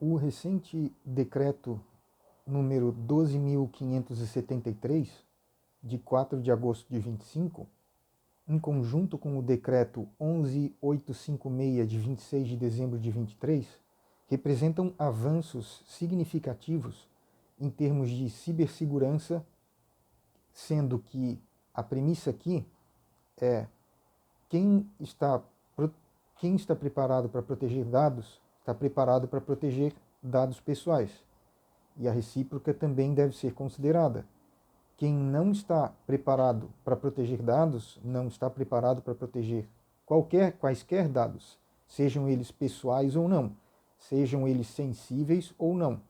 O recente decreto número 12.573, de 4 de agosto de 25, em conjunto com o decreto 11.856, de 26 de dezembro de 23, representam avanços significativos em termos de cibersegurança, sendo que a premissa aqui é quem está preparado para proteger dados, está preparado para proteger dados pessoais. E a recíproca também deve ser considerada. Quem não está preparado para proteger dados, não está preparado para proteger quaisquer dados, sejam eles pessoais ou não, sejam eles sensíveis ou não.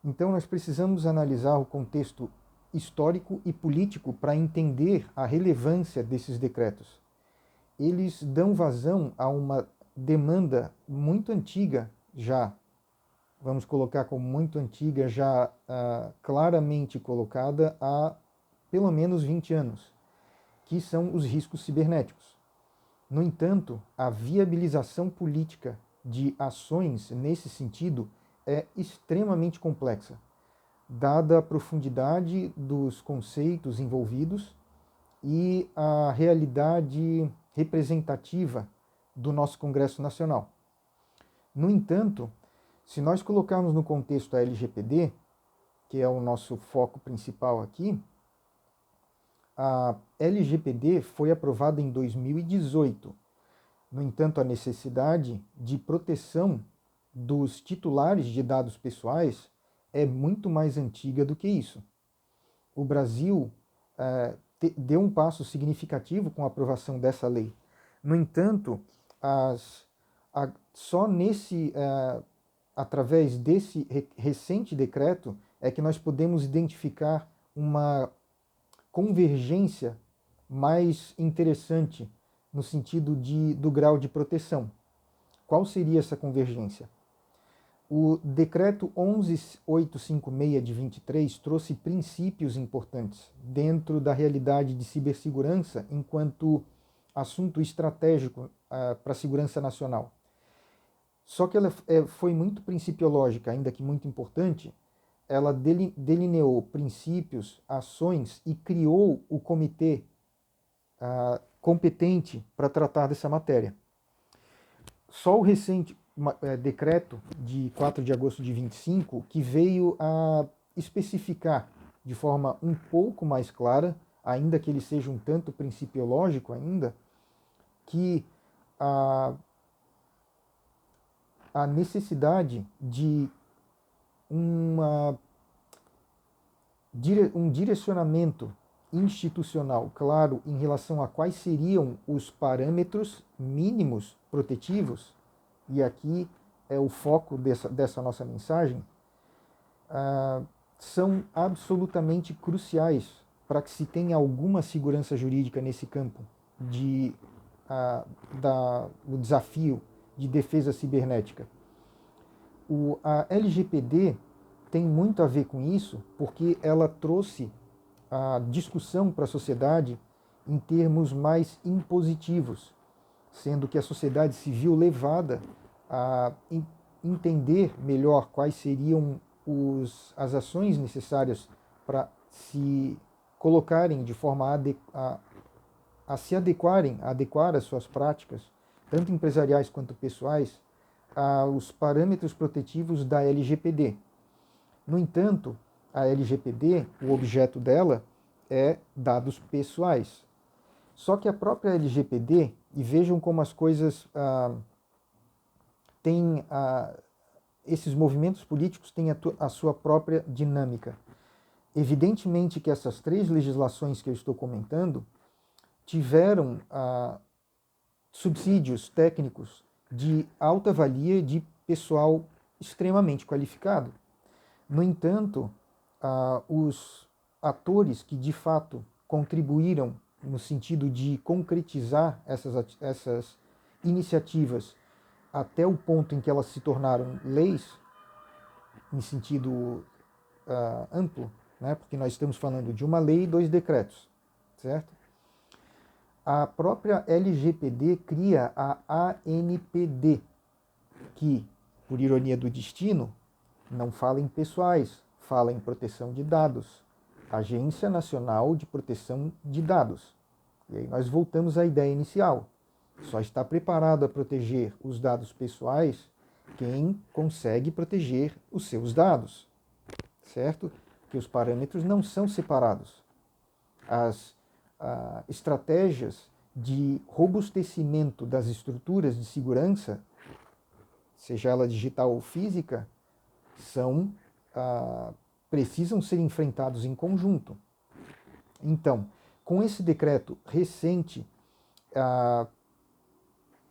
Então nós precisamos analisar o contexto histórico e político para entender a relevância desses decretos. Eles dão vazão a uma demanda muito antiga já, vamos colocar como muito antiga, já claramente colocada há pelo menos 20 anos, que são os riscos cibernéticos. No entanto, a viabilização política de ações nesse sentido é extremamente complexa, dada a profundidade dos conceitos envolvidos e a realidade representativa do nosso Congresso Nacional. No entanto, se nós colocarmos no contexto a LGPD, que é o nosso foco principal aqui, a LGPD foi aprovada em 2018. No entanto, a necessidade de proteção dos titulares de dados pessoais é muito mais antiga do que isso. O Brasil deu um passo significativo com a aprovação dessa lei. No entanto, só através desse recente decreto é que nós podemos identificar uma convergência mais interessante no sentido do grau de proteção. Qual seria essa convergência? O decreto 11.856 de 23 trouxe princípios importantes dentro da realidade de cibersegurança enquanto assunto estratégico para a segurança nacional. Só que ela foi muito principiológica, ainda que muito importante. Ela delineou princípios, ações e criou o comitê competente para tratar dessa matéria. Só o recente decreto de 4 de agosto de 25 que veio a especificar de forma um pouco mais clara, ainda que ele seja um tanto principiológico ainda, que a necessidade de um direcionamento institucional claro em relação a quais seriam os parâmetros mínimos protetivos, e aqui é o foco dessa nossa mensagem, são absolutamente cruciais para que se tenha alguma segurança jurídica nesse campo do desafio de defesa cibernética. A LGPD tem muito a ver com isso, porque ela trouxe a discussão para a sociedade em termos mais impositivos, sendo que a sociedade se viu levada a entender melhor quais seriam as ações necessárias para se colocarem de forma a se adequarem, a adequar as suas práticas, tanto empresariais quanto pessoais, aos parâmetros protetivos da LGPD. No entanto, a LGPD, o objeto dela é dados pessoais. Só que a própria LGPD, e vejam como as coisas têm, esses movimentos políticos têm a sua própria dinâmica. Evidentemente que essas três legislações que eu estou comentando tiveram subsídios técnicos de alta valia de pessoal extremamente qualificado. No entanto, os atores que de fato contribuíram no sentido de concretizar essas iniciativas até o ponto em que elas se tornaram leis, em sentido amplo, né? Porque nós estamos falando de uma lei e 2 decretos, certo? A própria LGPD cria a ANPD, que por ironia do destino, não fala em pessoais, fala em proteção de dados. Agência Nacional de Proteção de Dados. E aí nós voltamos à ideia inicial. Só está preparado a proteger os dados pessoais quem consegue proteger os seus dados, certo? Que os parâmetros não são separados. As estratégias de robustecimento das estruturas de segurança, seja ela digital ou física, precisam ser enfrentados em conjunto. Então, com esse decreto recente,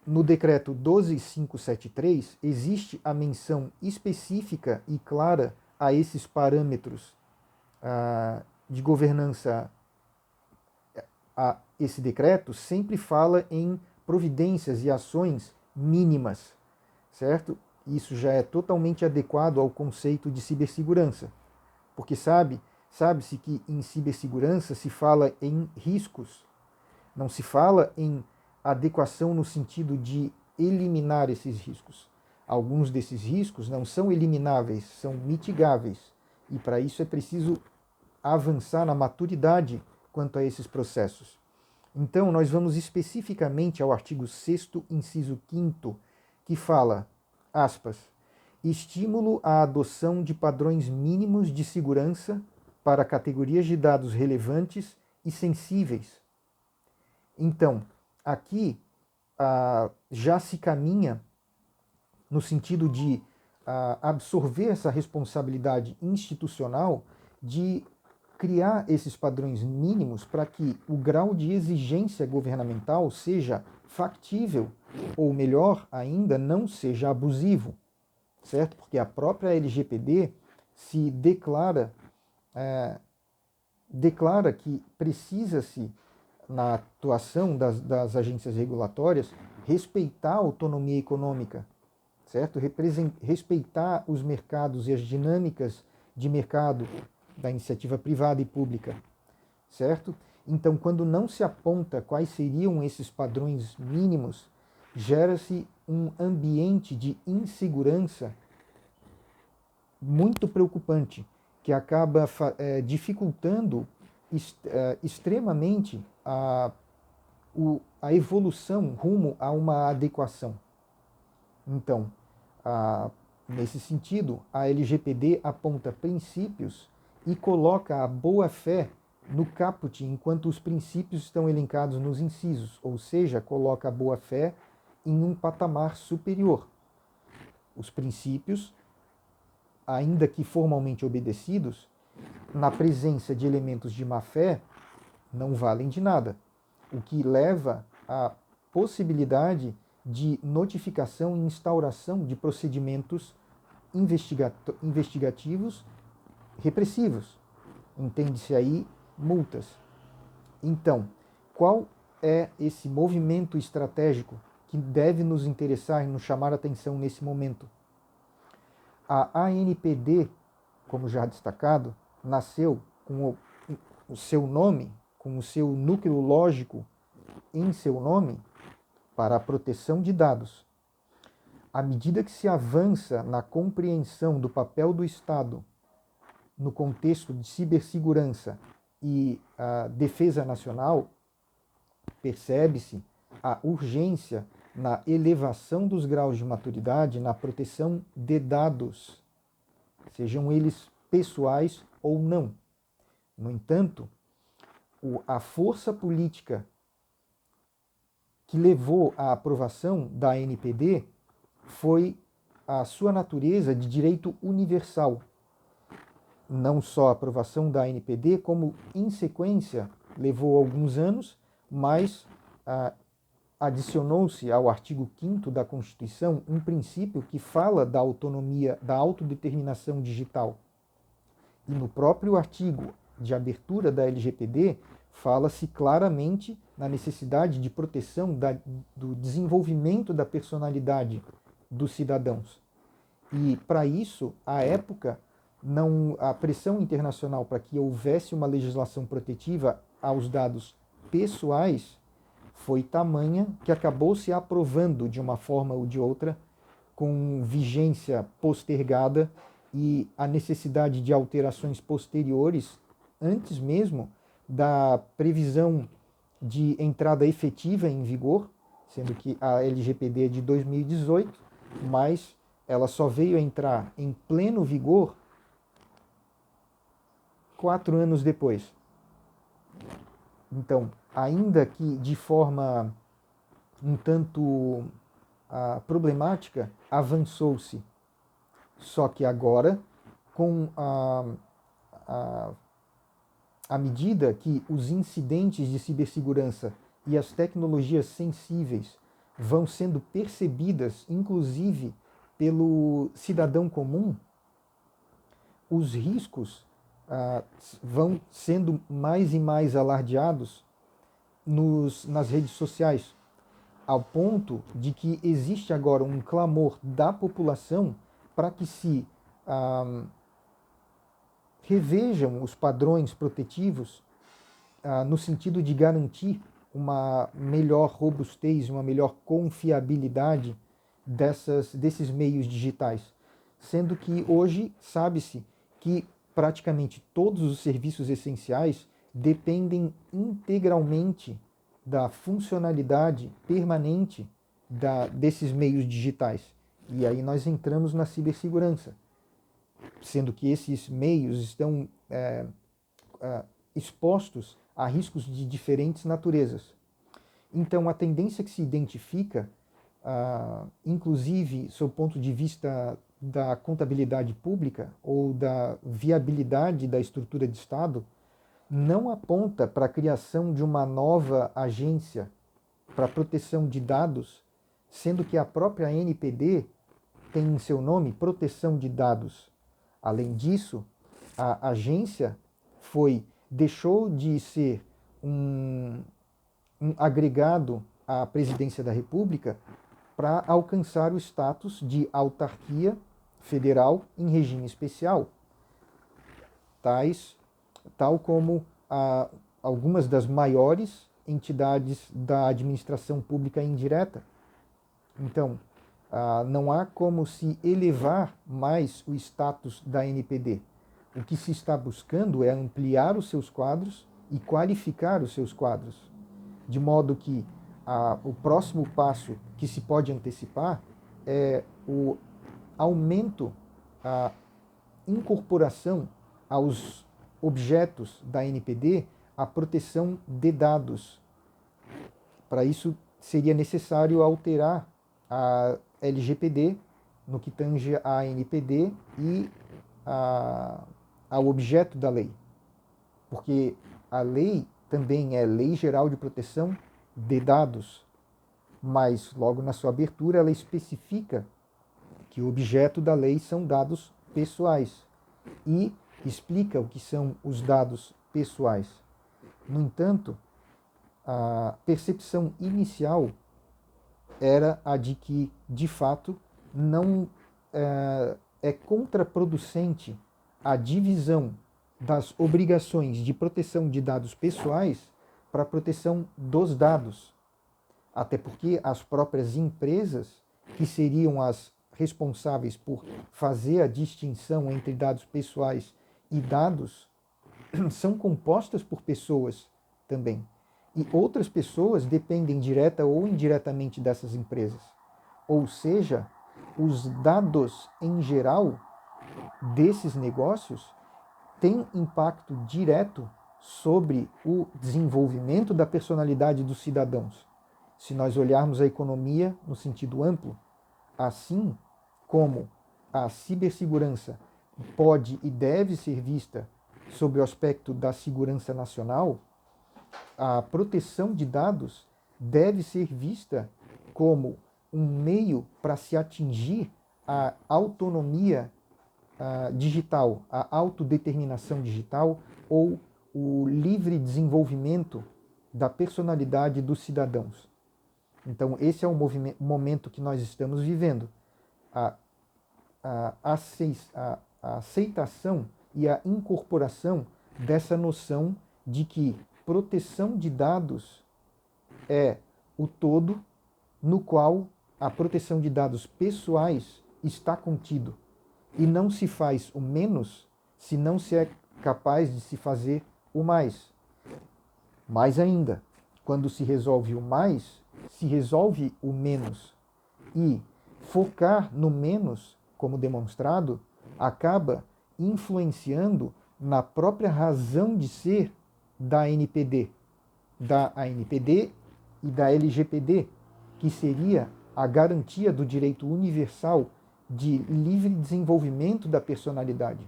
no decreto 12573, existe a menção específica e clara a esses parâmetros de governança. Esse decreto sempre fala em providências e ações mínimas, certo? Isso já é totalmente adequado ao conceito de cibersegurança, porque sabe-se que em cibersegurança se fala em riscos, não se fala em adequação no sentido de eliminar esses riscos. Alguns desses riscos não são elimináveis, são mitigáveis, e para isso é preciso avançar na maturidade quanto a esses processos. Então, nós vamos especificamente ao artigo 6º, inciso 5º, que fala, aspas, estímulo à adoção de padrões mínimos de segurança para categorias de dados relevantes e sensíveis. Então, aqui já se caminha no sentido de absorver essa responsabilidade institucional de criar esses padrões mínimos para que o grau de exigência governamental seja factível, ou melhor ainda, não seja abusivo, certo? Porque a própria LGPD se declara que precisa-se, na atuação das agências regulatórias, respeitar a autonomia econômica, certo? Respeitar os mercados e as dinâmicas de mercado da iniciativa privada e pública, certo? Então, quando não se aponta quais seriam esses padrões mínimos, gera-se um ambiente de insegurança muito preocupante, que acaba dificultando extremamente a evolução rumo a uma adequação. Então, nesse sentido, a LGPD aponta princípios e coloca a boa-fé no caput, enquanto os princípios estão elencados nos incisos, ou seja, coloca a boa-fé em um patamar superior. Os princípios, ainda que formalmente obedecidos, na presença de elementos de má-fé, não valem de nada, o que leva à possibilidade de notificação e instauração de procedimentos investigativos repressivos. Entende-se aí multas. Então, qual é esse movimento estratégico que deve nos interessar e nos chamar a atenção nesse momento? A ANPD, como já destacado, nasceu com o seu nome, com o seu núcleo lógico em seu nome, para a proteção de dados. À medida que se avança na compreensão do papel do Estado no contexto de cibersegurança e a defesa nacional, percebe-se a urgência na elevação dos graus de maturidade na proteção de dados, sejam eles pessoais ou não. No entanto, a força política que levou à aprovação da ANPD foi a sua natureza de direito universal. Não só a aprovação da ANPD, como em sequência levou alguns anos, mas adicionou-se ao artigo 5º da Constituição um princípio que fala da autonomia, da autodeterminação digital. E no próprio artigo de abertura da LGPD, fala-se claramente na necessidade de proteção do desenvolvimento da personalidade dos cidadãos. E, para isso, à época, a pressão internacional para que houvesse uma legislação protetiva aos dados pessoais foi tamanha que acabou se aprovando, de uma forma ou de outra, com vigência postergada e a necessidade de alterações posteriores antes mesmo da previsão de entrada efetiva em vigor, sendo que a LGPD é de 2018, mas ela só veio a entrar em pleno vigor 4 anos depois. Então, ainda que de forma um tanto problemática, avançou-se. Só que agora, com à medida que os incidentes de cibersegurança e as tecnologias sensíveis vão sendo percebidas, inclusive pelo cidadão comum, os riscos vão sendo mais e mais alardeados nas redes sociais, ao ponto de que existe agora um clamor da população para que se revejam os padrões protetivos no sentido de garantir uma melhor robustez, uma melhor confiabilidade desses meios digitais. Sendo que hoje sabe-se que praticamente todos os serviços essenciais dependem integralmente da funcionalidade permanente desses meios digitais. E aí nós entramos na cibersegurança, sendo que esses meios estão expostos a riscos de diferentes naturezas. Então, a tendência que se identifica, inclusive sob o ponto de vista da contabilidade pública ou da viabilidade da estrutura de Estado, não aponta para a criação de uma nova agência para proteção de dados, sendo que a própria NPD tem em seu nome proteção de dados. Além disso, a agência deixou de ser um agregado à Presidência da República para alcançar o status de autarquia federal em regime especial, tal como algumas das maiores entidades da administração pública indireta. Então, não há como se elevar mais o status da NPD. O que se está buscando é ampliar os seus quadros e qualificar os seus quadros, de modo que o próximo passo que se pode antecipar é o aumento, a incorporação aos objetos da NPD a proteção de dados. Para isso, seria necessário alterar a LGPD no que tange a NPD e ao objeto da lei. Porque a lei também é Lei Geral de Proteção de Dados, mas logo na sua abertura ela especifica que o objeto da lei são dados pessoais e explica o que são os dados pessoais. No entanto, a percepção inicial era a de que, de fato, não é contraproducente a divisão das obrigações de proteção de dados pessoais para a proteção dos dados. Até porque as próprias empresas, que seriam as responsáveis por fazer a distinção entre dados pessoais e dados, são compostas por pessoas também. E outras pessoas dependem direta ou indiretamente dessas empresas. Ou seja, os dados em geral desses negócios têm impacto direto sobre o desenvolvimento da personalidade dos cidadãos. Se nós olharmos a economia no sentido amplo, assim como a cibersegurança pode e deve ser vista sob o aspecto da segurança nacional, a proteção de dados deve ser vista como um meio para se atingir a autonomia digital, a autodeterminação digital ou o livre desenvolvimento da personalidade dos cidadãos. Então, esse é o momento que nós estamos vivendo. A aceitação e a incorporação dessa noção de que proteção de dados é o todo no qual a proteção de dados pessoais está contido e não se faz o menos se não se é capaz de se fazer o mais. Mais ainda, quando se resolve o mais, se resolve o menos. E focar no menos, como demonstrado, acaba influenciando na própria razão de ser da ANPD e da LGPD, que seria a garantia do direito universal de livre desenvolvimento da personalidade.